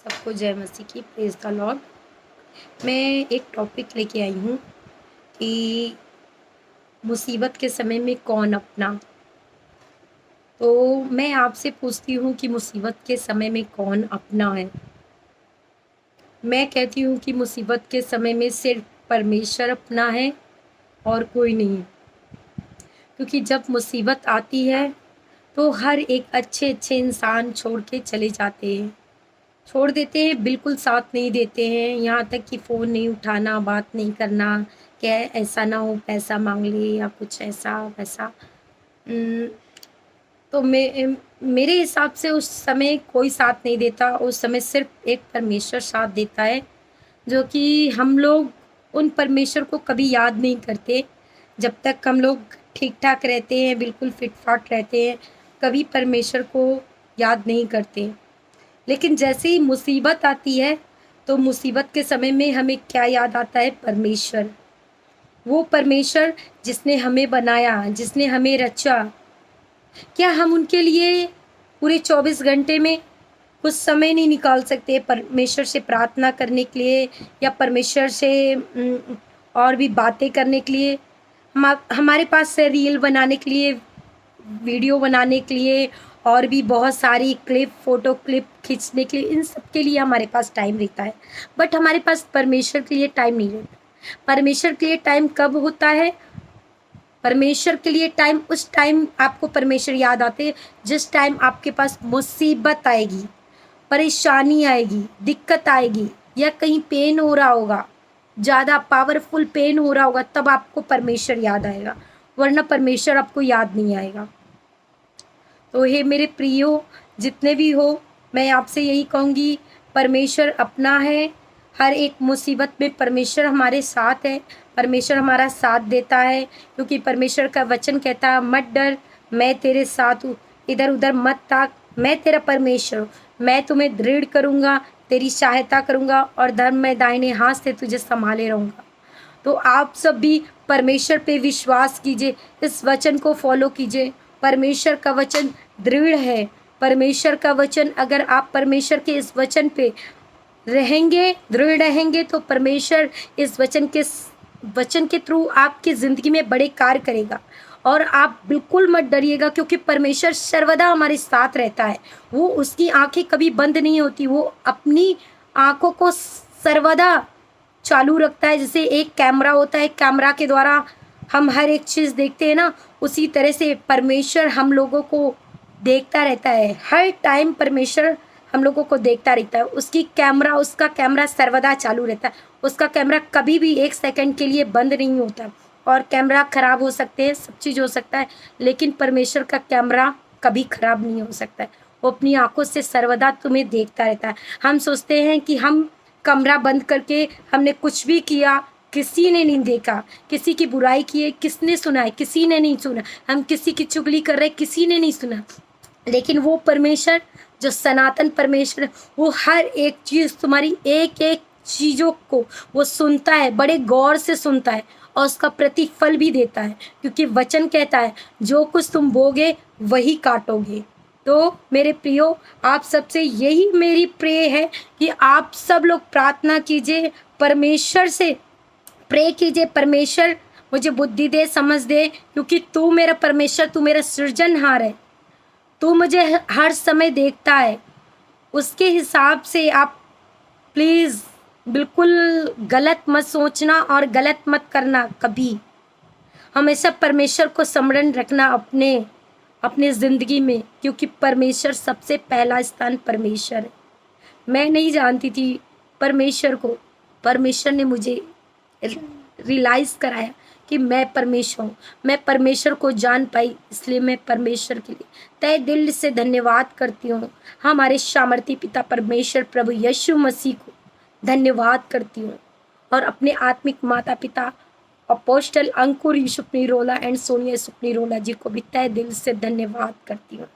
सबको जय मसीह की, प्रेज द लॉर्ड। मैं एक टॉपिक लेके आई हूँ कि मुसीबत के समय में कौन अपना। तो मैं आपसे पूछती हूँ कि मुसीबत के समय में कौन अपना है। मैं कहती हूँ कि मुसीबत के समय में सिर्फ परमेश्वर अपना है और कोई नहीं। क्योंकि जब मुसीबत आती है तो हर एक अच्छे अच्छे इंसान छोड़ के चले जाते हैं, छोड़ देते हैं, बिल्कुल साथ नहीं देते हैं। यहाँ तक कि फ़ोन नहीं उठाना, बात नहीं करना, क्या ऐसा ना हो पैसा मांग ले या कुछ ऐसा वैसा। उम, तो मेरे हिसाब से उस समय कोई साथ नहीं देता। उस समय सिर्फ एक परमेश्वर साथ देता है, जो कि हम लोग उन परमेश्वर को कभी याद नहीं करते। जब तक हम लोग ठीक ठाक रहते हैं, बिल्कुल फिट फाट रहते हैं, कभी परमेश्वर को याद नहीं करते। लेकिन जैसे ही मुसीबत आती है तो मुसीबत के समय में हमें क्या याद आता है? परमेश्वर। वो परमेश्वर जिसने हमें बनाया, जिसने हमें रचा। क्या हम उनके लिए पूरे 24 घंटे में कुछ समय नहीं निकाल सकते परमेश्वर से प्रार्थना करने के लिए या परमेश्वर से और भी बातें करने के लिए? हमारे पास रील बनाने के लिए, वीडियो बनाने के लिए और भी बहुत सारी फ़ोटो क्लिप खींचने के लिए, इन सब के लिए हमारे पास टाइम रहता है। बट हमारे पास परमेश्वर के लिए टाइम नहीं रहता। परमेश्वर के लिए टाइम कब होता है? परमेश्वर के लिए टाइम उस टाइम आपको परमेश्वर याद आते हैं जिस टाइम आपके पास मुसीबत आएगी, परेशानी आएगी, दिक्कत आएगी या कहीं पेन हो रहा होगा, ज़्यादा पावरफुल पेन हो रहा होगा, तब आपको परमेश्वर याद आएगा, वरना परमेश्वर आपको याद नहीं आएगा। तो हे मेरे प्रियो, जितने भी हो, मैं आपसे यही कहूँगी, परमेश्वर अपना है। हर एक मुसीबत में परमेश्वर हमारे साथ है, परमेश्वर हमारा साथ देता है। क्योंकि परमेश्वर का वचन कहता है, मत डर, मैं तेरे साथ हूँ, इधर उधर मत ताक, मैं तेरा परमेश्वर हूँ, मैं तुम्हें दृढ़ करूँगा, तेरी सहायता करूँगा और धर्म में दाहिने हाथ से तुझे संभाले रहूँगा। तो आप सब भी परमेश्वर पे विश्वास कीजिए, इस वचन को फॉलो कीजिए। परमेश्वर का वचन दृढ़ है। परमेश्वर का वचन, अगर आप परमेश्वर के इस वचन पे रहेंगे, दृढ़ रहेंगे, तो परमेश्वर इस वचन के थ्रू आपकी ज़िंदगी में बड़े कार्य करेगा। और आप बिल्कुल मत डरिएगा, क्योंकि परमेश्वर सर्वदा हमारे साथ रहता है। वो, उसकी आंखें कभी बंद नहीं होती, वो अपनी आंखों को सर्वदा चालू रखता है। जैसे एक कैमरा होता है, कैमरा के द्वारा हम हर एक चीज़ देखते हैं ना, उसी तरह से परमेश्वर हम लोगों को देखता रहता है। हर टाइम परमेश्वर हम लोगों को देखता रहता है। उसका कैमरा सर्वदा चालू रहता है। उसका कैमरा कभी भी एक सेकंड के लिए बंद नहीं होता। और कैमरा खराब हो सकते हैं, सब चीज़ हो सकता है, लेकिन परमेश्वर का कैमरा कभी खराब नहीं हो सकता है। वो अपनी आंखों से सर्वदा तुम्हें देखता रहता है। हम सोचते हैं कि हम कमरा बंद करके हमने कुछ भी किया, किसी ने नहीं देखा। किसी की बुराई की है, किसने सुना है? किसी ने नहीं सुना। हम किसी की चुगली कर रहे, किसी ने नहीं सुना। लेकिन वो परमेश्वर जो सनातन परमेश्वर, वो हर एक चीज़, तुम्हारी एक एक चीज़ों को वो सुनता है, बड़े गौर से सुनता है और उसका प्रतिफल भी देता है। क्योंकि वचन कहता है, जो कुछ तुम बोगे वही काटोगे। तो मेरे प्रियो, आप सबसे यही मेरी प्रे है कि आप सब लोग प्रार्थना कीजिए, परमेश्वर से प्रे कीजिए, परमेश्वर मुझे बुद्धि दे, समझ दे, क्योंकि तू मेरा परमेश्वर, तू मेरा सृजनहार है, तू मुझे हर समय देखता है। उसके हिसाब से आप प्लीज़ बिल्कुल गलत मत सोचना और गलत मत करना कभी। हमेशा परमेश्वर को स्मरण रखना अपने ज़िंदगी में, क्योंकि परमेश्वर सबसे पहला स्थान परमेश्वर है। मैं नहीं जानती थी परमेश्वर को, परमेश्वर ने मुझे रियलाइज़ कराया कि मैं परमेश्वर हूँ। मैं परमेश्वर को जान पाई, इसलिए मैं परमेश्वर के लिए तहे दिल से धन्यवाद करती हूँ। हमारे सामर्थी पिता परमेश्वर प्रभु यीशु मसीह को धन्यवाद करती हूँ। और अपने आत्मिक माता पिता अपोस्टल अंकुर सुपनीरोला एंड सोनिया सुपनीरोला जी को भी तहे दिल से धन्यवाद करती हूँ।